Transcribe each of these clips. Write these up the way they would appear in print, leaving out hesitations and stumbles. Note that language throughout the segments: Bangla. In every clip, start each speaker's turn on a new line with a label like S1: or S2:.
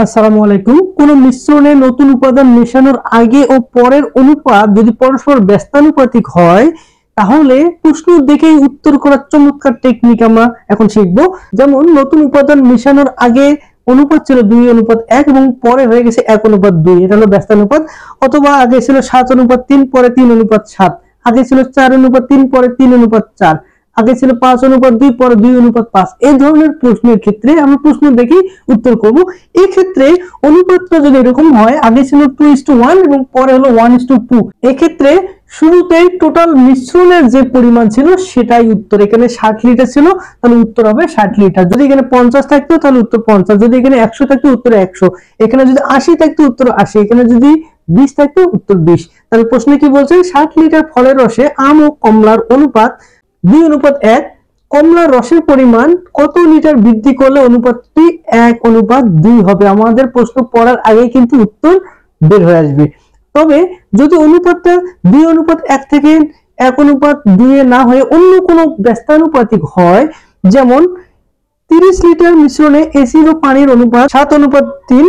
S1: আসসালামু আলাইকুম। কোন মিশ্রণে নতুন উপাদান মেশানোর আগে ও পরের অনুপাত যদি পরস্পর ব্যস্তানুপাতিক হয় তাহলে প্রশ্ন দেখেই উত্তর করার চমৎকার টেকনিক আমরা এখন শিখব। যেমন নতুন উপাদান মেশানোর আগে অনুপাত ছিল 2:1 এবং পরে হয়ে গেছে 1:2, এটা হলো ব্যস্তানুপাত। অথবা আগে ছিল 7:3, পরে 3:7, আগে ছিল 4:3, পরে 3:4, আগে ছিল 5:2, পরে 2:5। এই ধরনের প্রশ্নের ক্ষেত্রে আমরা প্রশ্ন দেখি উত্তর করব। এই ক্ষেত্রে অনুপাতটা যদি এরকম হয়, আগে ছিল 2:1 এবং পরে হলো 1:2, এই ক্ষেত্রে শুরুতেই টোটাল মিশ্রণের যে পরিমাণ ছিল সেটাই উত্তর। এখানে 60 লিটার ছিল, তাহলে উত্তর হবে 60 লিটার। যদি এখানে 50 থাকতো তাহলে উত্তর 50, যদি এখানে 100 থাকতো উত্তর 100, এখানে যদি 80 থাকতো উত্তর 80, এখানে যদি 20 থাকতো উত্তর 20। তাহলে প্রশ্নে কি বলছে, 60 লিটার ফলের রসে আম ও কমলার অনুপাত 2:1, কমলার রসের পরিমাণ কত লিটার বৃদ্ধি করলে অনুপাতটি 1:2 হবে। আমাদের প্রশ্ন পড়ার আগেই কিন্তু উত্তর বের হয়ে আসবে। তবে যদি অনুপাতটা 2:1 থেকে 1:2 না হয়ে অন্য কোনো ব্যস্তানুপাতিক হয়, যেমন 30 লিটার মিশ্রণে এসিড ও পানির অনুপাত 7:3,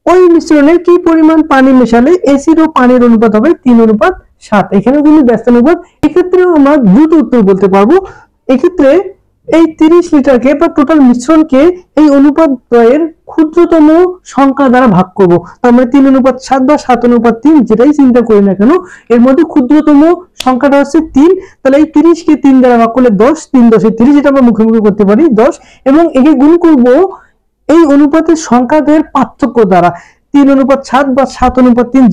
S1: ওই মিশ্রণে কি পরিমাণ পানি মেশালে এসিড ও পানির অনুপাত হবে 3:7। এখানেও কিন্তু ব্যস্তানুপাত। এক্ষেত্রেও আমরা দ্রুত উত্তর বলতে পারবো। এক্ষেত্রে এই 30 লিটারকে বা টোটাল মিশ্রণকে এই অনুপাত দ্বয়ের ক্ষুদ্রতম সংখ্যা দ্বারা ভাগ করব। তার মানে 3:7 বা 7:3, যেটাই চিন্তা করি না কেন এর মধ্যে ক্ষুদ্রতম সংখ্যাটা হচ্ছে 3। তাহলে এই 30 কে 3 দ্বারা ভাগ করলে 10, 3 10 30, এটা আমরা মুখে মুখে করতে পারি 10, এবং একে গুণ করব এই অনুপাতের সংখ্যাদের পার্থক্য দ্বারা। 3:7 বা 7:3,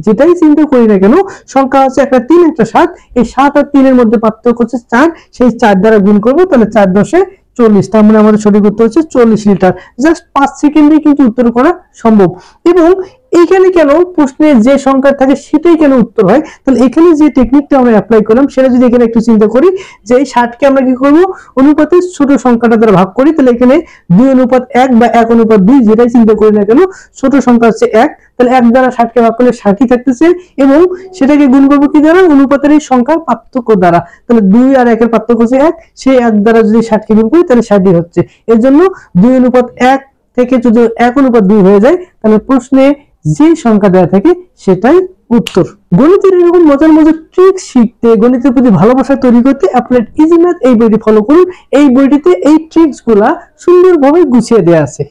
S1: যেটাই চিন্তা করি না কেন সংখ্যা আছে একটা 3 একটা 7, এই 7 আর 3 এর মধ্যে পার্থক্য হচ্ছে 4, সেই 4 দ্বারা গুণ করব, তাহলে 4 10 40। তার মানে আমাদের সঠিক উত্তর হচ্ছে 40 লিটার। জাস্ট 5 সেকেন্ডে কিন্তু উত্তর করা সম্ভব। এবং এইখানে কেন প্রশ্নে যে সংখ্যা থাকে সেটাই কেন উত্তর হয়, তাহলে এখানে যে টেকনিকটা আমরা অ্যাপ্লাই করলাম সেটা যদি এখানে একটু চিন্তা করি, যে এই 60 কে আমরা কি করব, অনুপাতের ছোট সংখ্যাটা দ্বারা ভাগ করি, তাহলে এখানে 2:1 বা 1:2, যেটাই চিন্তা করি না কেন ছোট সংখ্যা হচ্ছে 1, তাহলে 1 দ্বারা 60 কে ভাগ করলে 60ই থাকতেছে, এবং সেটাকে গুণ করব কি দ্বারা, অনুপাতের এই সংখ্যার পার্থক্য দ্বারা। তাহলে 2 আর 1 এর পার্থক্য হচ্ছে 1, সেই 1 দ্বারা যদি 60 কে গুণ করি তাহলে 60ই হচ্ছে। এর জন্য 2:1 থেকে যদি 1:2 হয়ে যায় তাহলে প্রশ্নে যে সংখ্যা দেওয়া থাকে সেটাই উত্তর। গণিতের এরকম মজার মজার ট্রিক শিখতে, গণিতের প্রতি ভালোবাসা তৈরি করতে অ্যাপ্লাইড ইজি ম্যাথ এই বইটি ফলো করুন। এই বইটিতে এই ট্রিক্স গুলা সুন্দরভাবে গুছিয়ে দেওয়া আছে।